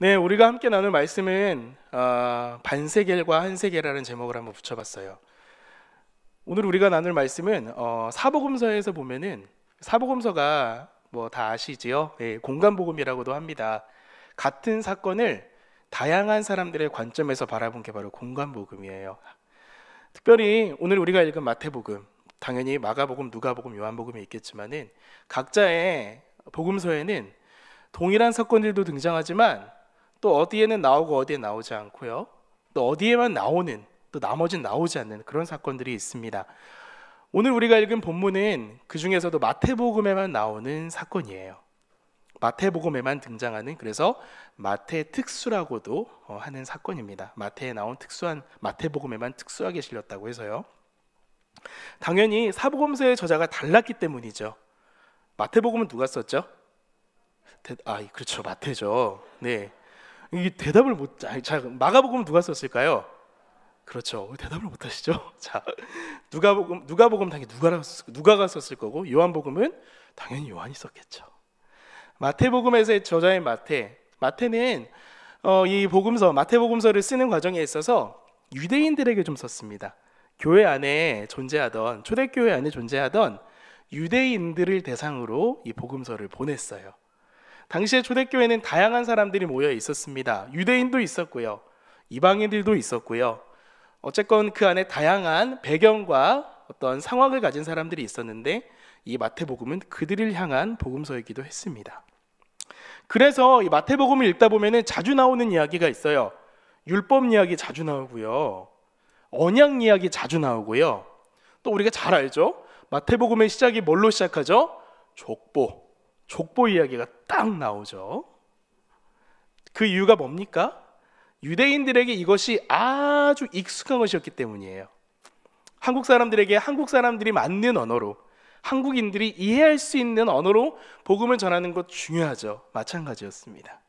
네, 우리가 함께 나눌 말씀은 반세겔과 한세겔이라는 제목을 한번 붙여봤어요. 오늘 우리가 나눌 말씀은 사복음서에서 보면은 사복음서가 뭐 다 아시지요? 네, 공간복음이라고도 합니다. 같은 사건을 다양한 사람들의 관점에서 바라본 게 바로 공간복음이에요. 특별히 오늘 우리가 읽은 마태복음, 당연히 마가복음, 누가복음, 요한복음이 있겠지만은 각자의 복음서에는 동일한 사건들도 등장하지만 또 어디에는 나오고 어디에 나오지 않고요. 또 어디에만 나오는, 또 나머지는 나오지 않는 그런 사건들이 있습니다. 오늘 우리가 읽은 본문은 그 중에서도 마태복음에만 나오는 사건이에요. 마태복음에만 등장하는, 그래서 마태 특수라고도 하는 사건입니다. 마태에 나온 특수한, 마태복음에만 특수하게 실렸다고 해서요. 당연히 사복음서의 저자가 달랐기 때문이죠. 마태복음은 누가 썼죠? 그렇죠, 마태죠. 네. 이 대답을 마가복음은 누가 썼을까요? 그렇죠. 대답을 못 하시죠? 자, 누가복음 당연히 누가가 썼을 거고, 요한복음은 당연히 요한이 썼겠죠. 마태복음에서의 저자인 마태는 이 복음서, 마태복음서를 쓰는 과정에 있어서 유대인들에게 좀 썼습니다. 교회 안에 존재하던, 초대교회 안에 존재하던 유대인들을 대상으로 이 복음서를 보냈어요. 당시에 초대교회는 다양한 사람들이 모여 있었습니다. 유대인도 있었고요, 이방인들도 있었고요. 어쨌건 그 안에 다양한 배경과 어떤 상황을 가진 사람들이 있었는데 이 마태복음은 그들을 향한 복음서이기도 했습니다. 그래서 이 마태복음을 읽다 보면은 자주 나오는 이야기가 있어요. 율법 이야기 자주 나오고요, 언약 이야기 자주 나오고요. 또 우리가 잘 알죠? 마태복음의 시작이 뭘로 시작하죠? 족보 이야기가 딱 나오죠. 그 이유가 뭡니까? 유대인들에게 이것이 아주 익숙한 것이었기 때문이에요. 한국 사람들에게 한국 사람들이 맞는 언어로, 한국인들이 이해할 수 있는 언어로 복음을 전하는 것 중요하죠. 마찬가지였습니다.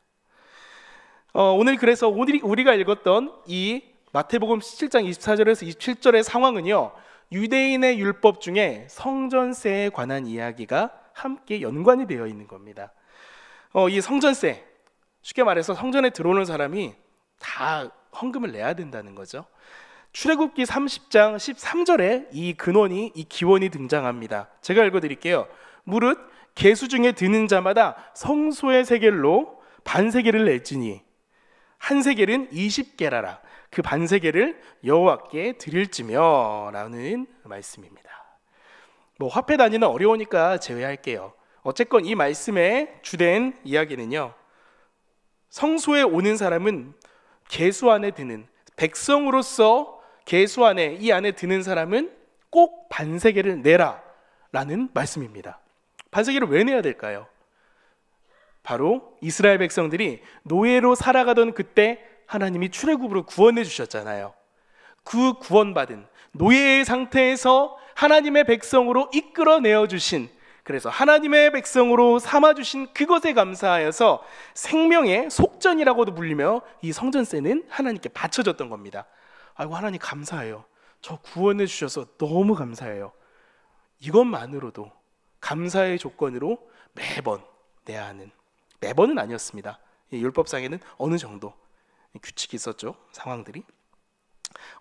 오늘 그래서 우리가 읽었던 이 마태복음 17장 24절에서 27절의 상황은요, 유대인의 율법 중에 성전세에 관한 이야기가 함께 연관이 되어 있는 겁니다. 이 성전세, 쉽게 말해서 성전에 들어오는 사람이 다 헌금을 내야 된다는 거죠. 출애굽기 30장 13절에 이 근원이, 이 기원이 등장합니다. 제가 읽어드릴게요. 무릇 계수 중에 드는 자마다 성소의 세겔로 반세겔을 낼지니 한 세겔은 20게라라. 그 반세겔을 여호와께 드릴지며 라는 말씀입니다. 뭐 화폐 단위는 어려우니까 제외할게요. 어쨌건 이 말씀의 주된 이야기는요, 성소에 오는 사람은 계수 안에 드는, 백성으로서 계수 안에, 이 안에 드는 사람은 꼭 반세겔을 내라 라는 말씀입니다. 반세겔을 왜 내야 될까요? 바로 이스라엘 백성들이 노예로 살아가던 그때 하나님이 출애굽으로 구원해 주셨잖아요. 그 구원받은 노예의 상태에서 하나님의 백성으로 이끌어내어 주신, 그래서 하나님의 백성으로 삼아주신 그것에 감사하여서 생명의 속전이라고도 불리며 이 성전세는 하나님께 바쳐졌던 겁니다. 아이고, 하나님 감사해요. 저 구원해 주셔서 너무 감사해요. 이것만으로도 감사의 조건으로 매번 내야 하는, 매번은 아니었습니다. 율법상에는 어느 정도 규칙이 있었죠, 상황들이.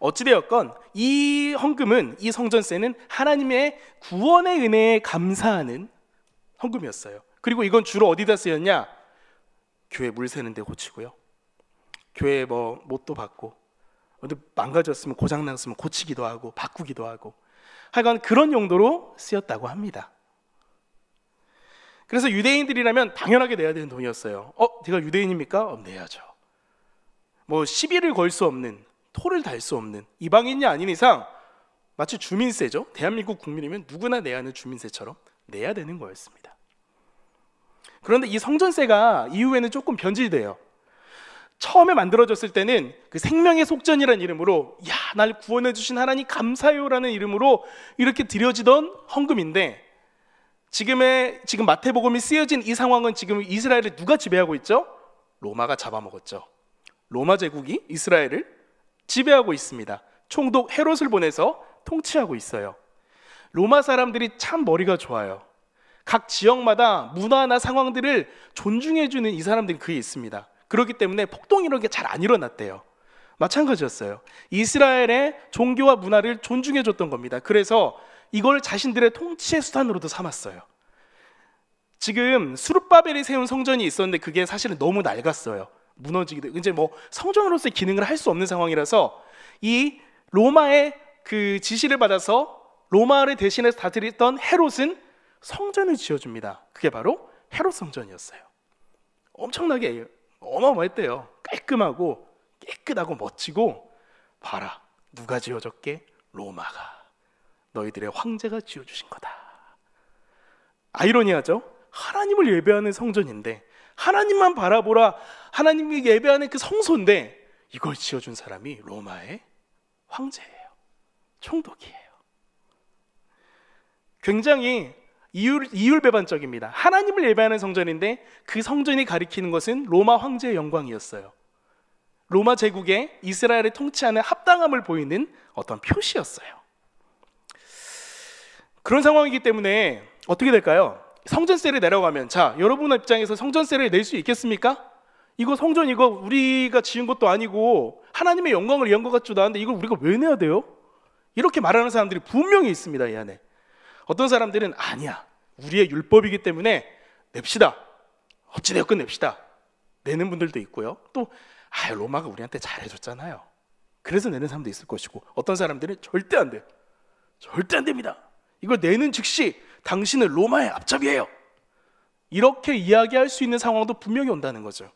어찌되었건 이 헌금은, 이 성전세는 하나님의 구원의 은혜에 감사하는 헌금이었어요. 그리고 이건 주로 어디다 쓰였냐? 교회 물 새는 데 고치고요, 교회 뭐 못도 받고, 어디 망가졌으면, 고장났으면 고치기도 하고 바꾸기도 하고, 하여간 그런 용도로 쓰였다고 합니다. 그래서 유대인들이라면 당연하게 내야 되는 돈이었어요. 네가 유대인입니까? 내야죠. 뭐 시비를 걸 수 없는, 토를 달 수 없는, 이방인이 아닌 이상 마치 주민세죠. 대한민국 국민이면 누구나 내야 하는 주민세처럼 내야 되는 거였습니다. 그런데 이 성전세가 이후에는 조금 변질돼요. 처음에 만들어졌을 때는 그 생명의 속전이라는 이름으로, 야, 날 구원해 주신 하나님 감사해요라는 이름으로 이렇게 드려지던 헌금인데, 지금 마태복음이 쓰여진 이 상황은 지금 이스라엘을 누가 지배하고 있죠? 로마가 잡아먹었죠. 로마 제국이 이스라엘을 지배하고 있습니다. 총독 헤롯을 보내서 통치하고 있어요. 로마 사람들이 참 머리가 좋아요. 각 지역마다 문화나 상황들을 존중해주는 이 사람들이 그게 있습니다. 그렇기 때문에 폭동 이런 게 잘 안 일어났대요. 마찬가지였어요. 이스라엘의 종교와 문화를 존중해 줬던 겁니다. 그래서 이걸 자신들의 통치의 수단으로도 삼았어요. 지금 수룹바벨이 세운 성전이 있었는데 그게 사실은 너무 낡았어요. 무너지기도, 이제 뭐 성전으로서의 기능을 할 수 없는 상황이라서 이 로마의 그 지시를 받아서 로마를 대신해서 다스리던 헤롯은 성전을 지어줍니다. 그게 바로 헤롯 성전이었어요. 엄청나게 어마어마했대요. 깔끔하고 깨끗하고 멋지고, 봐라, 누가 지어줬게? 로마가, 너희들의 황제가 지어주신 거다. 아이러니하죠? 하나님을 예배하는 성전인데, 하나님만 바라보라, 하나님이 예배하는 그 성소인데 이걸 지어준 사람이 로마의 황제예요. 총독이에요. 굉장히 이율배반적입니다. 하나님을 예배하는 성전인데 그 성전이 가리키는 것은 로마 황제의 영광이었어요. 로마 제국에 이스라엘을 통치하는 합당함을 보이는 어떤 표시였어요. 그런 상황이기 때문에 어떻게 될까요? 성전세를 내려가면, 자, 여러분 입장에서 성전세를 낼 수 있겠습니까? 이거 성전, 이거 우리가 지은 것도 아니고 하나님의 영광을 위한 것 같지도 않은데 이걸 우리가 왜 내야 돼요? 이렇게 말하는 사람들이 분명히 있습니다. 이 안에 어떤 사람들은 아니야, 우리의 율법이기 때문에 냅시다, 어찌되었건 냅시다, 내는 분들도 있고요. 또 로마가 우리한테 잘해줬잖아요, 그래서 내는 사람도 있을 것이고, 어떤 사람들은 절대 안 돼요, 절대 안 됩니다, 이걸 내는 즉시 당신은 로마의 앞잡이에요, 이렇게 이야기할 수 있는 상황도 분명히 온다는 거죠.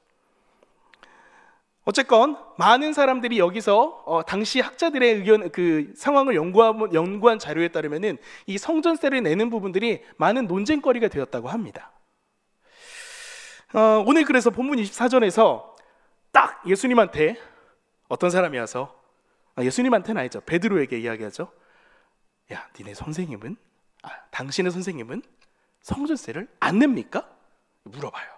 어쨌건 많은 사람들이 여기서 당시 학자들의 의견, 그 상황을 연구한 자료에 따르면은 이 성전세를 내는 부분들이 많은 논쟁거리가 되었다고 합니다. 오늘 그래서 본문 24절에서 딱 예수님한테 어떤 사람이 와서, 예수님한테는 아니죠, 베드로에게 이야기하죠. 야, 니네 선생님은, 당신의 선생님은 성전세를 안 냅니까? 물어봐요.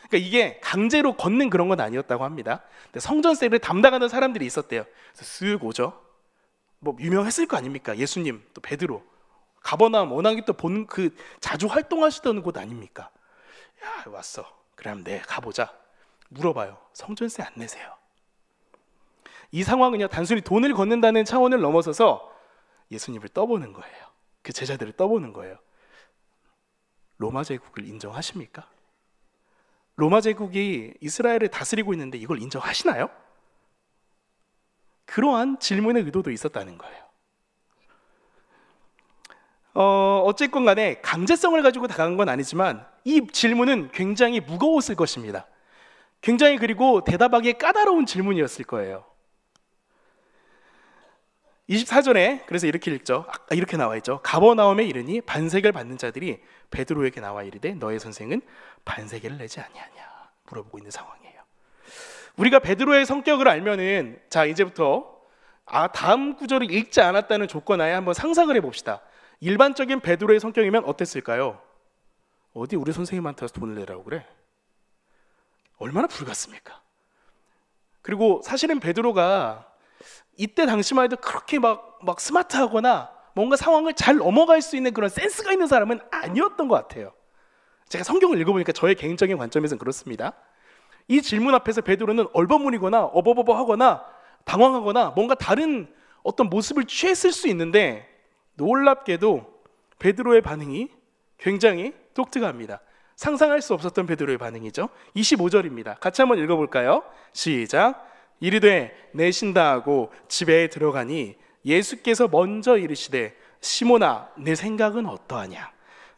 그러니까 이게 강제로 걷는 그런 건 아니었다고 합니다. 근데 성전세를 담당하는 사람들이 있었대요. 그래서 쓱 오죠. 뭐 유명했을 거 아닙니까? 예수님, 또 베드로, 가버나움 워낙에 또 보는 그 자주 활동하시던 곳 아닙니까? 야, 왔어. 그럼 네, 가보자. 물어봐요. 성전세 안 내세요? 이 상황은요, 단순히 돈을 걷는다는 차원을 넘어서서 예수님을 떠보는 거예요. 그 제자들을 떠보는 거예요. 로마 제국을 인정하십니까? 로마 제국이 이스라엘을 다스리고 있는데 이걸 인정하시나요? 그러한 질문의 의도도 있었다는 거예요. 어쨌건 간에 강제성을 가지고 다가간 건 아니지만 이 질문은 굉장히 무거웠을 것입니다. 굉장히, 그리고 대답하기에 까다로운 질문이었을 거예요. 24절에 그래서 이렇게 읽죠. 이렇게 나와 있죠. 가버나움에 이르니 반세계를 받는 자들이 베드로에게 나와 이르되 너의 선생은 반세계를 내지 아니하냐 물어보고 있는 상황이에요. 우리가 베드로의 성격을 알면은, 자, 이제부터 다음 구절을 읽지 않았다는 조건 하에 한번 상상을 해봅시다. 일반적인 베드로의 성격이면 어땠을까요? 어디 우리 선생님한테 와서 돈을 내라고 그래? 얼마나 불같습니까? 그리고 사실은 베드로가 이때 당시만 해도 그렇게 막 스마트하거나 뭔가 상황을 잘 넘어갈 수 있는 그런 센스가 있는 사람은 아니었던 것 같아요. 제가 성경을 읽어보니까 저의 개인적인 관점에서는 그렇습니다. 이 질문 앞에서 베드로는 얼버무리거나 어버버버하거나 당황하거나 뭔가 다른 어떤 모습을 취했을 수 있는데, 놀랍게도 베드로의 반응이 굉장히 독특합니다. 상상할 수 없었던 베드로의 반응이죠. 25절입니다. 같이 한번 읽어볼까요? 시작. 이르되 내신다 하고 집에 들어가니 예수께서 먼저 이르시되 시몬아, 내 생각은 어떠하냐?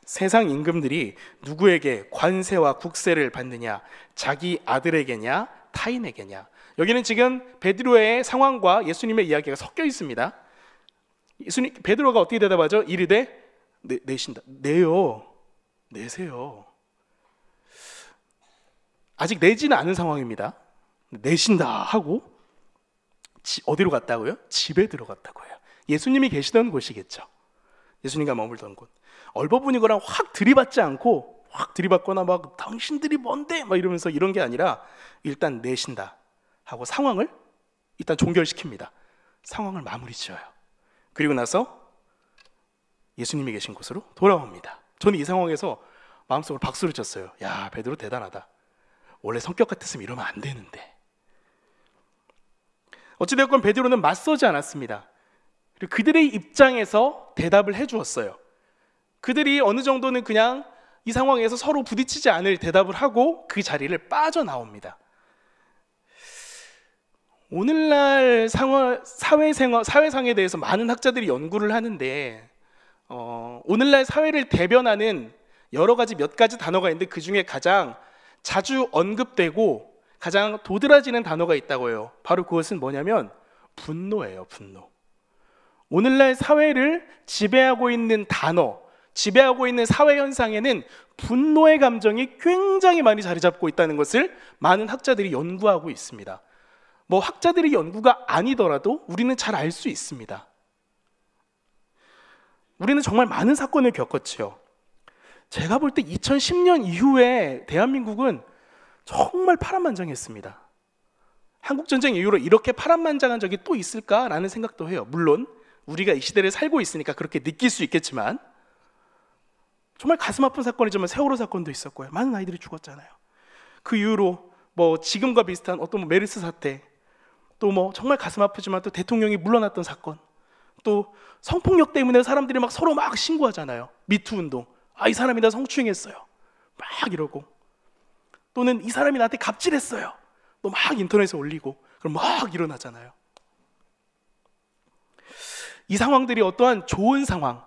세상 임금들이 누구에게 관세와 국세를 받느냐? 자기 아들에게냐 타인에게냐? 여기는 지금 베드로의 상황과 예수님의 이야기가 섞여 있습니다. 베드로가 어떻게 대답하죠? 이르되 내신다. 내요. 내세요. 아직 내지는 않은 상황입니다. 내신다 하고 어디로 갔다고요? 집에 들어갔다고 해요. 예수님이 계시던 곳이겠죠. 예수님과 머물던 곳. 얼버무리거나 확 들이받지 않고, 확 들이받거나 막 당신들이 뭔데 막 이러면서 이런 게 아니라 일단 내신다 하고 상황을 일단 종결시킵니다. 상황을 마무리 지어요. 그리고 나서 예수님이 계신 곳으로 돌아옵니다. 저는 이 상황에서 마음속으로 박수를 쳤어요. 야, 베드로 대단하다. 원래 성격 같았으면 이러면 안 되는데. 어찌되었건 베드로는 맞서지 않았습니다. 그리고 그들의 입장에서 대답을 해주었어요. 그들이 어느 정도는 그냥 이 상황에서 서로 부딪히지 않을 대답을 하고 그 자리를 빠져나옵니다. 오늘날 사회상에 대해서 많은 학자들이 연구를 하는데 오늘날 사회를 대변하는 여러 가지 몇 가지 단어가 있는데 그 중에 가장 자주 언급되고 가장 도드라지는 단어가 있다고 해요. 바로 그것은 뭐냐면 분노예요. 분노. 오늘날 사회를 지배하고 있는 단어, 지배하고 있는 사회 현상에는 분노의 감정이 굉장히 많이 자리 잡고 있다는 것을 많은 학자들이 연구하고 있습니다. 뭐 학자들의 연구가 아니더라도 우리는 잘 알 수 있습니다. 우리는 정말 많은 사건을 겪었지요. 제가 볼 때 2010년 이후에 대한민국은 정말 파란만장했습니다. 한국전쟁 이후로 이렇게 파란만장한 적이 또 있을까라는 생각도 해요. 물론 우리가 이 시대를 살고 있으니까 그렇게 느낄 수 있겠지만 정말 가슴 아픈 사건이지만 세월호 사건도 있었고요. 많은 아이들이 죽었잖아요. 그 이후로 뭐 지금과 비슷한 어떤 메르스 사태, 또 뭐 정말 가슴 아프지만 또 대통령이 물러났던 사건, 또 성폭력 때문에 사람들이 막 서로 막 신고하잖아요. 미투 운동. 아, 이 사람이 나 성추행했어요. 막 이러고. 또는 이 사람이 나한테 갑질했어요. 또 막 인터넷에 올리고. 그럼 막 일어나잖아요. 이 상황들이 어떠한 좋은 상황,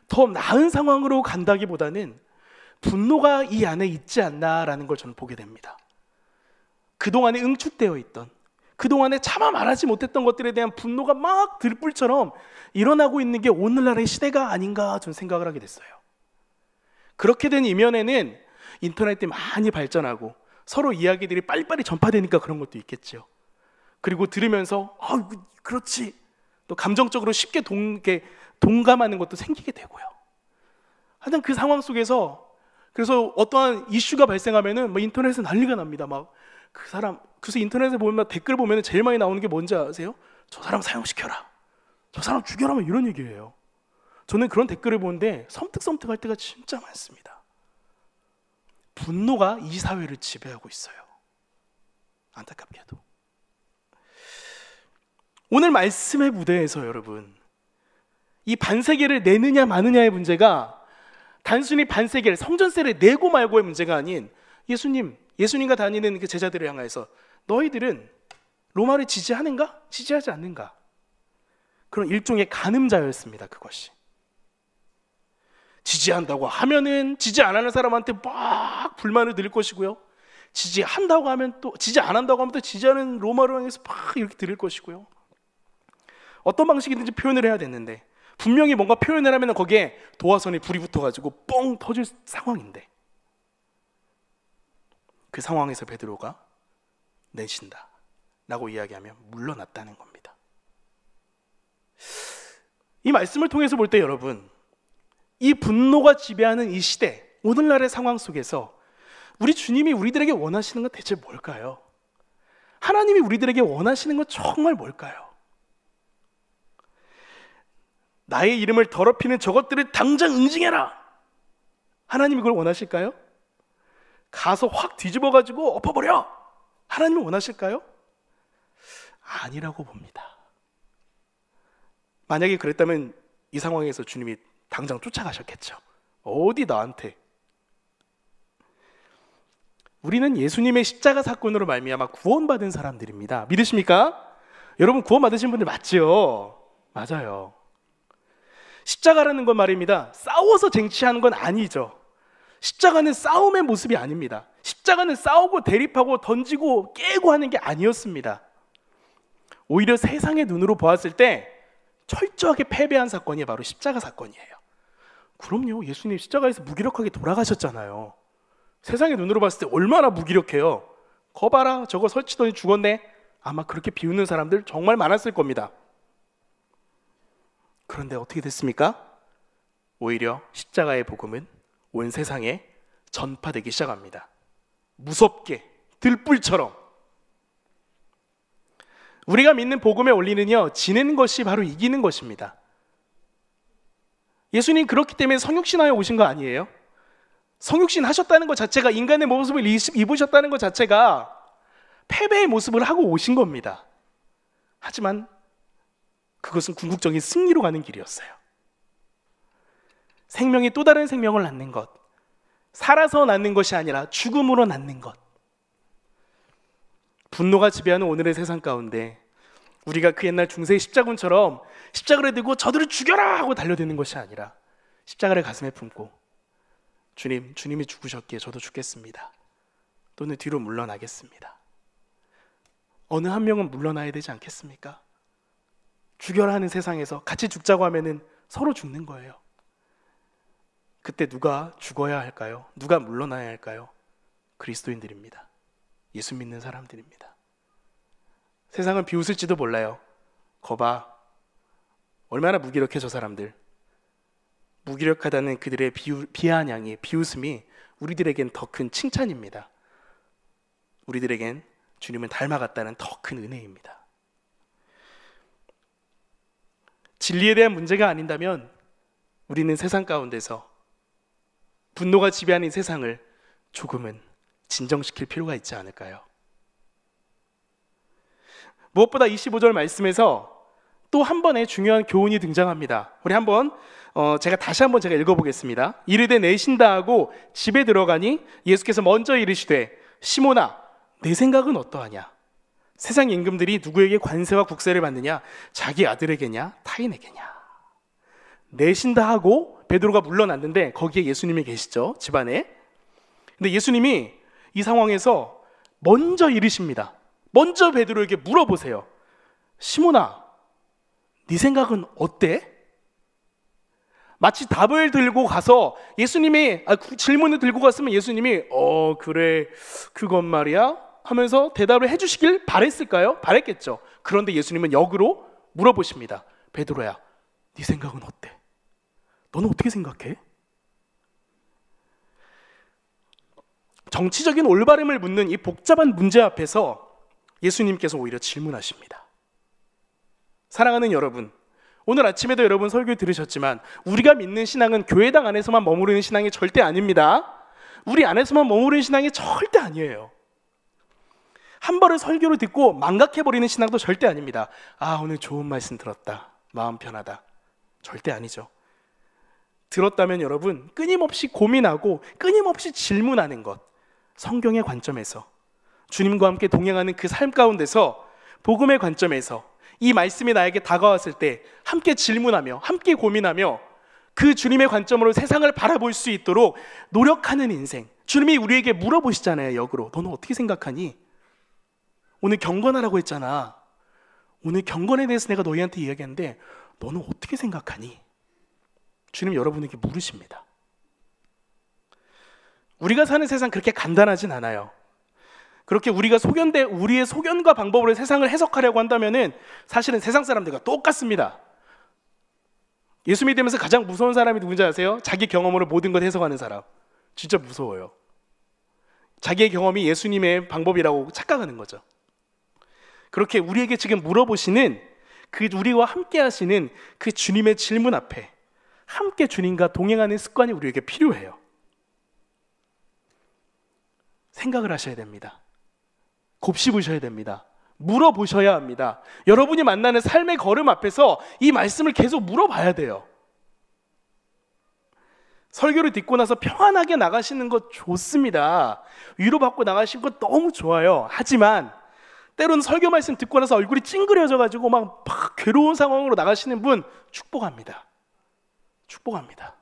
더 나은 상황으로 간다기보다는 분노가 이 안에 있지 않나라는 걸 저는 보게 됩니다. 그동안에 응축되어 있던, 그동안에 차마 말하지 못했던 것들에 대한 분노가 막 들불처럼 일어나고 있는 게 오늘날의 시대가 아닌가 저는 생각을 하게 됐어요. 그렇게 된 이면에는 인터넷이 많이 발전하고 서로 이야기들이 빨리빨리 전파되니까 그런 것도 있겠죠. 그리고 들으면서 그렇지, 또 감정적으로 쉽게 동감하는 것도 생기게 되고요. 하여튼 그 상황 속에서 그래서 어떠한 이슈가 발생하면은 뭐 인터넷에 난리가 납니다. 막 그 사람, 그래서 인터넷에 보면 댓글 보면 제일 많이 나오는 게 뭔지 아세요? 저 사람 사형시켜라, 저 사람 죽여라, 뭐 이런 얘기예요. 저는 그런 댓글을 보는데 섬뜩섬뜩할 때가 진짜 많습니다. 분노가 이 사회를 지배하고 있어요. 안타깝게도. 오늘 말씀의 무대에서 여러분, 이 반세계를 내느냐 마느냐의 문제가 단순히 반세계를, 성전세를 내고 말고의 문제가 아닌 예수님과 다니는 그 제자들을 향해서 너희들은 로마를 지지하는가? 지지하지 않는가? 그런 일종의 가늠자였습니다. 그것이. 지지한다고 하면은 지지 안 하는 사람한테 막 불만을 들을 것이고요. 지지한다고 하면 또, 지지 안 한다고 하면 또 지지하는 로마를 향해서 막 이렇게 들을 것이고요. 어떤 방식이든지 표현을 해야 됐는데 분명히 뭔가 표현을 하면 거기에 도화선에 불이 붙어가지고 뻥 터질 상황인데 그 상황에서 베드로가 내신다 라고 이야기하며 물러났다는 겁니다. 이 말씀을 통해서 볼 때 여러분, 이 분노가 지배하는 이 시대, 오늘날의 상황 속에서 우리 주님이 우리들에게 원하시는 건 대체 뭘까요? 하나님이 우리들에게 원하시는 건 정말 뭘까요? 나의 이름을 더럽히는 저것들을 당장 응징해라, 하나님이 그걸 원하실까요? 가서 확 뒤집어가지고 엎어버려, 하나님이 원하실까요? 아니라고 봅니다. 만약에 그랬다면 이 상황에서 주님이 당장 쫓아가셨겠죠. 어디 나한테. 우리는 예수님의 십자가 사건으로 말미암아 구원받은 사람들입니다. 믿으십니까? 여러분 구원받으신 분들 맞죠? 맞아요. 십자가라는 건 말입니다, 싸워서 쟁취하는 건 아니죠. 십자가는 싸움의 모습이 아닙니다. 십자가는 싸우고 대립하고 던지고 깨고 하는 게 아니었습니다. 오히려 세상의 눈으로 보았을 때 철저하게 패배한 사건이 바로 십자가 사건이에요. 그럼요, 예수님 십자가에서 무기력하게 돌아가셨잖아요. 세상의 눈으로 봤을 때 얼마나 무기력해요. 거 봐라, 저거 설치더니 죽었네. 아마 그렇게 비웃는 사람들 정말 많았을 겁니다. 그런데 어떻게 됐습니까? 오히려 십자가의 복음은 온 세상에 전파되기 시작합니다. 무섭게, 들불처럼. 우리가 믿는 복음의 원리는요, 지는 것이 바로 이기는 것입니다. 예수님 그렇기 때문에 성육신하여 오신 거 아니에요? 성육신 하셨다는 것 자체가, 인간의 모습을 입으셨다는 것 자체가 패배의 모습을 하고 오신 겁니다. 하지만 그것은 궁극적인 승리로 가는 길이었어요. 생명이 또 다른 생명을 낳는 것, 살아서 낳는 것이 아니라 죽음으로 낳는 것. 분노가 지배하는 오늘의 세상 가운데 우리가 그 옛날 중세 십자군처럼 십자가를 들고 저들을 죽여라 하고 달려드는 것이 아니라 십자가를 가슴에 품고 주님이 죽으셨기에 저도 죽겠습니다. 또는 뒤로 물러나겠습니다. 어느 한 명은 물러나야 되지 않겠습니까? 죽여라 하는 세상에서 같이 죽자고 하면은 서로 죽는 거예요. 그때 누가 죽어야 할까요? 누가 물러나야 할까요? 그리스도인들입니다. 예수 믿는 사람들입니다. 세상은 비웃을지도 몰라요. 거봐, 얼마나 무기력해 저 사람들. 무기력하다는 그들의 비아냥이, 비웃음이 우리들에겐 더 큰 칭찬입니다. 우리들에겐 주님을 닮아갔다는 더 큰 은혜입니다. 진리에 대한 문제가 아닌다면 우리는 세상 가운데서 분노가 지배하는 세상을 조금은 진정시킬 필요가 있지 않을까요? 무엇보다 25절 말씀에서 또 한 번의 중요한 교훈이 등장합니다. 우리 한번 제가 다시 한번 읽어보겠습니다. 이르되 내신다 하고 집에 들어가니 예수께서 먼저 이르시되 시몬아 내 생각은 어떠하냐? 세상 임금들이 누구에게 관세와 국세를 받느냐? 자기 아들에게냐? 타인에게냐? 내신다 하고 베드로가 물러났는데 거기에 예수님이 계시죠, 집안에. 근데 예수님이 이 상황에서 먼저 이르십니다. 먼저 베드로에게 물어보세요. 시몬아, 네 생각은 어때? 마치 답을 들고 가서 예수님이 질문을 들고 갔으면 예수님이 그래 그건 말이야 하면서 대답을 해주시길 바랬을까요? 바랬겠죠. 그런데 예수님은 역으로 물어보십니다. 베드로야, 네 생각은 어때? 너는 어떻게 생각해? 정치적인 올바름을 묻는 이 복잡한 문제 앞에서 예수님께서 오히려 질문하십니다. 사랑하는 여러분, 오늘 아침에도 여러분 설교 들으셨지만 우리가 믿는 신앙은 교회당 안에서만 머무르는 신앙이 절대 아닙니다. 우리 안에서만 머무르는 신앙이 절대 아니에요. 한 번을 설교를 듣고 망각해버리는 신앙도 절대 아닙니다. 오늘 좋은 말씀 들었다, 마음 편하다. 절대 아니죠. 들었다면 여러분 끊임없이 고민하고 끊임없이 질문하는 것, 성경의 관점에서 주님과 함께 동행하는 그 삶 가운데서 복음의 관점에서 이 말씀이 나에게 다가왔을 때 함께 질문하며 함께 고민하며 그 주님의 관점으로 세상을 바라볼 수 있도록 노력하는 인생. 주님이 우리에게 물어보시잖아요. 역으로 너는 어떻게 생각하니? 오늘 경건하라고 했잖아. 오늘 경건에 대해서 내가 너희한테 이야기하는데 너는 어떻게 생각하니? 주님 여러분에게 물으십니다. 우리가 사는 세상 그렇게 간단하진 않아요. 그렇게 우리의 소견과 방법으로 세상을 해석하려고 한다면은 사실은 세상 사람들과 똑같습니다. 예수 믿으면서 가장 무서운 사람이 누군지 아세요? 자기 경험으로 모든 것 해석하는 사람. 진짜 무서워요. 자기의 경험이 예수님의 방법이라고 착각하는 거죠. 그렇게 우리에게 지금 물어보시는 그 우리와 함께 하시는 그 주님의 질문 앞에 함께 주님과 동행하는 습관이 우리에게 필요해요. 생각을 하셔야 됩니다. 곱씹으셔야 됩니다. 물어보셔야 합니다. 여러분이 만나는 삶의 걸음 앞에서 이 말씀을 계속 물어봐야 돼요. 설교를 듣고 나서 평안하게 나가시는 것 좋습니다. 위로받고 나가시는 것 너무 좋아요. 하지만 때로는 설교 말씀 듣고 나서 얼굴이 찡그려져가지고 막 괴로운 상황으로 나가시는 분 축복합니다. 축복합니다.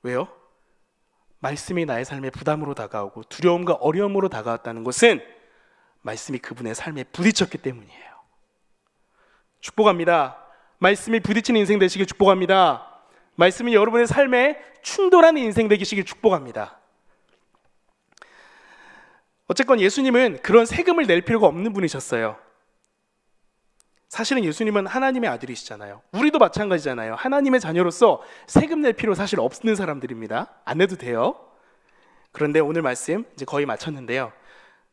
왜요? 말씀이 나의 삶에 부담으로 다가오고 두려움과 어려움으로 다가왔다는 것은 말씀이 그분의 삶에 부딪혔기 때문이에요. 축복합니다. 말씀이 부딪히는 인생 되시길 축복합니다. 말씀이 여러분의 삶에 충돌하는 인생 되시길 축복합니다. 어쨌건 예수님은 그런 세금을 낼 필요가 없는 분이셨어요. 사실은 예수님은 하나님의 아들이시잖아요. 우리도 마찬가지잖아요. 하나님의 자녀로서 세금 낼 필요 사실 없는 사람들입니다. 안 내도 돼요. 그런데 오늘 말씀 이제 거의 마쳤는데요.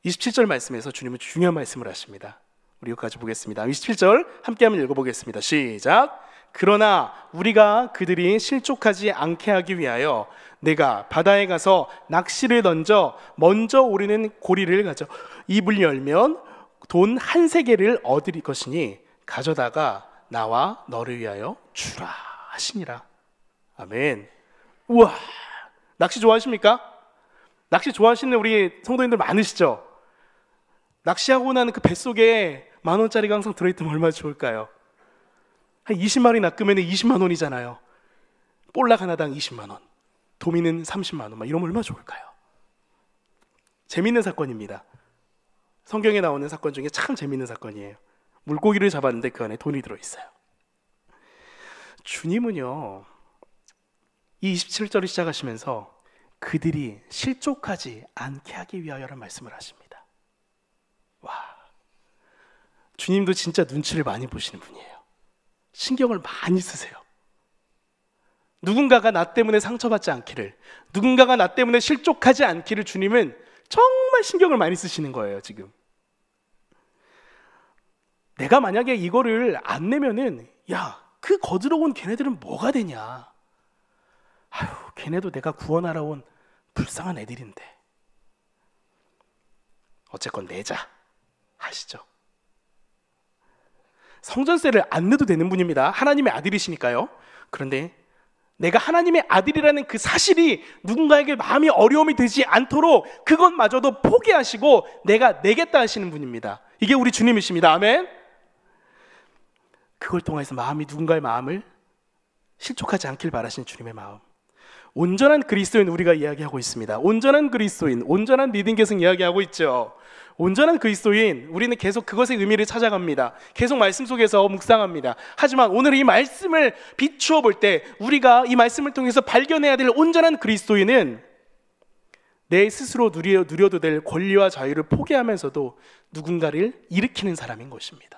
27절 말씀에서 주님은 중요한 말씀을 하십니다. 우리 여기까지 보겠습니다. 27절 함께 한번 읽어보겠습니다. 시작. 그러나 우리가 그들이 실족하지 않게 하기 위하여 내가 바다에 가서 낚시를 던져 먼저 오르는 고리를 가져 입을 열면 돈 한 세겔을 얻을 것이니 가져다가 나와 너를 위하여 주라 하시니라. 아멘. 우와, 낚시 좋아하십니까? 낚시 좋아하시는 우리 성도님들 많으시죠? 낚시하고 나는 그 뱃속에 10,000원짜리가 항상 들어있으면 얼마나 좋을까요? 한 20마리 낚으면 20만 원이잖아요. 볼락 하나당 20만 원, 도미는 30만 원, 막 이러면 얼마나 좋을까요? 재밌는 사건입니다. 성경에 나오는 사건 중에 참 재밌는 사건이에요. 물고기를 잡았는데 그 안에 돈이 들어있어요. 주님은요, 이 27절을 시작하시면서 그들이 실족하지 않게 하기 위하여라는 말씀을 하십니다. 와, 주님도 진짜 눈치를 많이 보시는 분이에요. 신경을 많이 쓰세요. 누군가가 나 때문에 상처받지 않기를, 누군가가 나 때문에 실족하지 않기를 주님은 정말 신경을 많이 쓰시는 거예요. 지금 내가 만약에 이거를 안 내면은 야, 그 거들어온 걔네들은 뭐가 되냐, 아휴, 걔네도 내가 구원하러 온 불쌍한 애들인데 어쨌건 내자 하시죠. 성전세를 안 내도 되는 분입니다. 하나님의 아들이시니까요. 그런데 내가 하나님의 아들이라는 그 사실이 누군가에게 마음이 어려움이 되지 않도록 그것마저도 포기하시고 내가 내겠다 하시는 분입니다. 이게 우리 주님이십니다. 아멘. 그걸 통해서 누군가의 마음을 실족하지 않길 바라시는 주님의 마음. 온전한 그리스도인 우리가 이야기하고 있습니다. 온전한 그리스도인, 온전한 믿음 계승 이야기하고 있죠. 온전한 그리스도인, 우리는 계속 그것의 의미를 찾아갑니다. 계속 말씀 속에서 묵상합니다. 하지만 오늘 이 말씀을 비추어 볼 때 우리가 이 말씀을 통해서 발견해야 될 온전한 그리스도인은 내 스스로 누려도 될 권리와 자유를 포기하면서도 누군가를 일으키는 사람인 것입니다.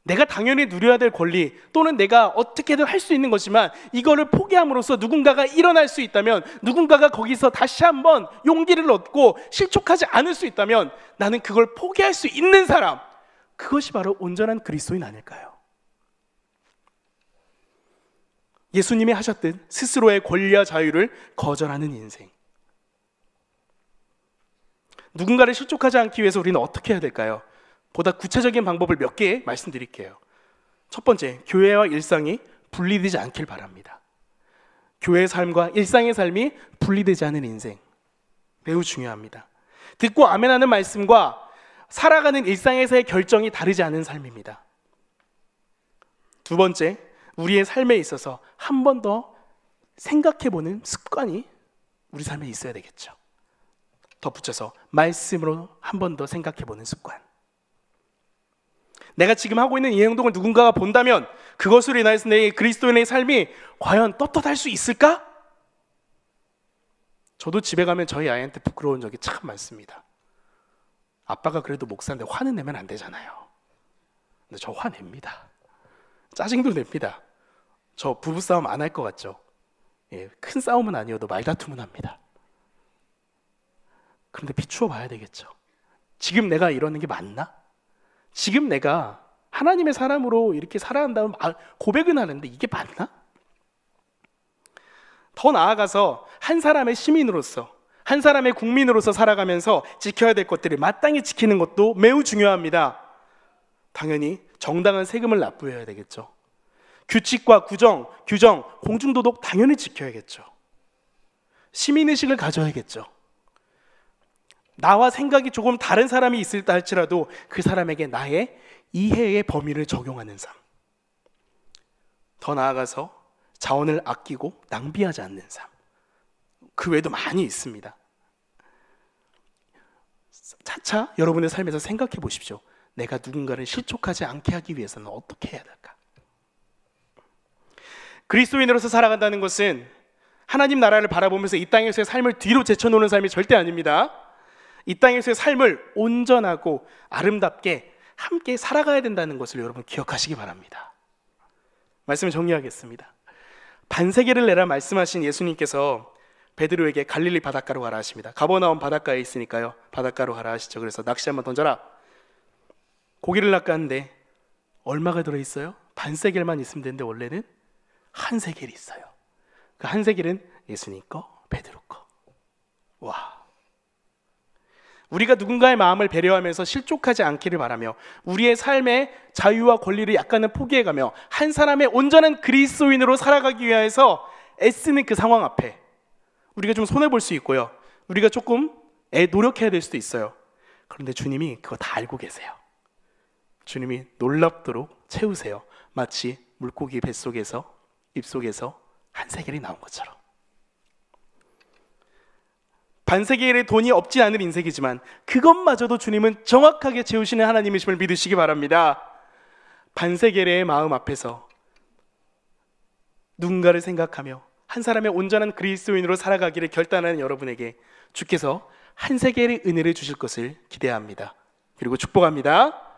내가 당연히 누려야 될 권리 또는 내가 어떻게든 할 수 있는 것이지만 이거를 포기함으로써 누군가가 일어날 수 있다면, 누군가가 거기서 다시 한번 용기를 얻고 실족하지 않을 수 있다면 나는 그걸 포기할 수 있는 사람, 그것이 바로 온전한 그리스도인 아닐까요? 예수님이 하셨듯 스스로의 권리와 자유를 거절하는 인생. 누군가를 실족하지 않기 위해서 우리는 어떻게 해야 될까요? 보다 구체적인 방법을 몇 개 말씀드릴게요. 첫 번째, 교회와 일상이 분리되지 않길 바랍니다. 교회의 삶과 일상의 삶이 분리되지 않은 인생, 매우 중요합니다. 듣고 아멘하는 말씀과 살아가는 일상에서의 결정이 다르지 않은 삶입니다. 두 번째, 우리의 삶에 있어서 한 번 더 생각해보는 습관이 우리 삶에 있어야 되겠죠. 덧붙여서 말씀으로 한 번 더 생각해보는 습관. 내가 지금 하고 있는 이 행동을 누군가가 본다면 그것으로 인해서 내 그리스도인의 삶이 과연 떳떳할 수 있을까? 저도 집에 가면 저희 아이한테 부끄러운 적이 참 많습니다. 아빠가 그래도 목사인데 화는 내면 안 되잖아요. 근데 저 화냅니다. 짜증도 냅니다. 저 부부싸움 안 할 것 같죠? 예, 큰 싸움은 아니어도 말다툼은 합니다. 그런데 비추어 봐야 되겠죠. 지금 내가 이러는 게 맞나? 지금 내가 하나님의 사람으로 이렇게 살아간다면 고백은 하는데 이게 맞나? 더 나아가서 한 사람의 시민으로서, 한 사람의 국민으로서 살아가면서 지켜야 될 것들을 마땅히 지키는 것도 매우 중요합니다. 당연히 정당한 세금을 납부해야 되겠죠. 규칙과 규정, 공중도덕 당연히 지켜야겠죠. 시민의식을 가져야겠죠. 나와 생각이 조금 다른 사람이 있을다 할지라도 그 사람에게 나의 이해의 범위를 적용하는 삶. 더 나아가서 자원을 아끼고 낭비하지 않는 삶. 그 외에도 많이 있습니다. 차차 여러분의 삶에서 생각해 보십시오. 내가 누군가를 실족하지 않게 하기 위해서는 어떻게 해야 될까? 그리스도인으로서 살아간다는 것은 하나님 나라를 바라보면서 이 땅에서의 삶을 뒤로 제쳐놓는 삶이 절대 아닙니다. 이 땅에서의 삶을 온전하고 아름답게 함께 살아가야 된다는 것을 여러분 기억하시기 바랍니다. 말씀을 정리하겠습니다. 반세계를 내라 말씀하신 예수님께서 베드로에게 갈릴리 바닷가로 가라 하십니다. 가버나움 바닷가에 있으니까요, 바닷가로 가라 하시죠. 그래서 낚시 한번 던져라. 고기를 낚았는데 얼마가 들어있어요? 반세겔만 있으면 되는데 원래는 한 세겔이 있어요. 그 한 세겔은 예수님 거, 베드로 거. 와. 우리가 누군가의 마음을 배려하면서 실족하지 않기를 바라며 우리의 삶의 자유와 권리를 약간은 포기해가며 한 사람의 온전한 그리스도인으로 살아가기 위해서 애쓰는 그 상황 앞에 우리가 좀 손해볼 수 있고요, 우리가 조금 노력해야 될 수도 있어요. 그런데 주님이 그거 다 알고 계세요. 주님이 놀랍도록 채우세요. 마치 물고기 뱃속에서, 입속에서 한 세겔이 나온 것처럼. 반세겔의 돈이 없지 않은 인생이지만 그것마저도 주님은 정확하게 채우시는 하나님이심을 믿으시기 바랍니다. 반세겔의 마음 앞에서 누군가를 생각하며 한 사람의 온전한 그리스도인으로 살아가기를 결단하는 여러분에게 주께서 한 세겔의 은혜를 주실 것을 기대합니다. 그리고 축복합니다.